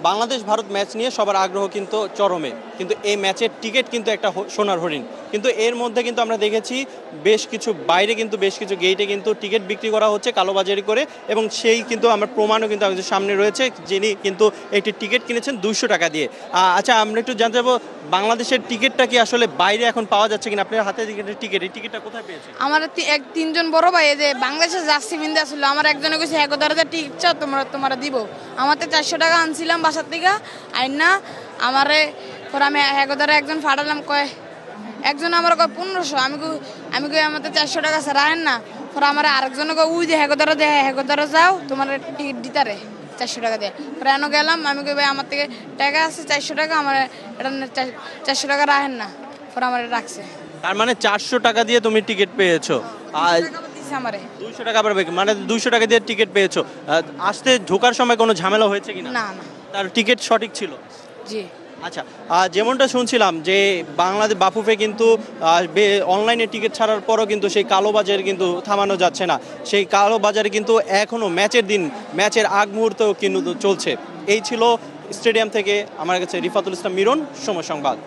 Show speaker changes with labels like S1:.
S1: Bangladesh Bharat match নিয়ে সবার আগ্রহ কিন্তু চরমে, কিন্তু এই ম্যাচের টিকিট কিন্তু একটা সোনার হরিণ। কিন্তু এর মধ্যে কিন্তু আমরা দেখেছি বেশ কিছু বাইরে কিন্তু বেশ কিছু গেটে কিন্তু টিকিট বিক্রি করা হচ্ছে কালোবাজারি করে, এবং সেই কিন্তু আমার প্রমাণও কিন্তু আমাদের সামনে রয়েছে, যিনি কিন্তু একটি টিকিট কিনেছেন 200 টাকা দিয়ে। আচ্ছা, আমরা একটু জানতে চাবো বাংলাদেশের টিকিটটা কি আসলে বাইরে এখন পাওয়া যাচ্ছে কিনা? আপনার হাতে টিকিট, এই টিকিটটা কোথায় পেয়েছেন?
S2: আমার তিনজন বড় ভাই এই যে বাংলাদেশের জার্সি পিনতে আসলো, আমার একজনে কইছে 1000 টিকিট চাও তোমরা দিব। আমার তো 400 টাকা আনছিলাম বাসার থেকে আইন না, আমারে পরে আমি 1000 একজন ফাটালাম, কয় একজন আমার কয় 1500, আমি কই আমার তো 400 টাকা স্যার আইন না। পরে আমার আরেকজনে কয় উই যে 1000 যাও তোমার টিকিট দিতারে 400 টাকা দিয়ে। পরে এনে গেলাম, আমি কই ভাই আমার থেকে টাকা আছে 400 টাকা, আমার এটা 400 টাকা রাখেন না। পরে আমার রাখছে।
S1: তার মানে 400 টাকা দিয়ে তুমি টিকিট পেয়েছো, আর 200 টাকা আবার মানে 200 টাকা দিয়ে টিকিট পেয়েছো। আসতে ঢোকার সময় কোনো ঝামেলা হয়েছে কিনা?
S2: না না।
S1: তার টিকিট সঠিক ছিল?
S2: জি।
S1: আচ্ছা, যেমনটা শুনছিলাম যে বাংলাদেশ বাফুফে কিন্তু অনলাইনে টিকিট ছাড়ার পরও কিন্তু সেই কালোবাজার কিন্তু থামানো যাচ্ছে না। সেই কালোবাজারে কিন্তু এখনও ম্যাচের দিন, ম্যাচের আগ মুহূর্তেও কিন্তু চলছে। এই ছিল স্টেডিয়াম থেকে আমার কাছে রিফাতুল ইসলাম মিরন, সময় সংবাদ।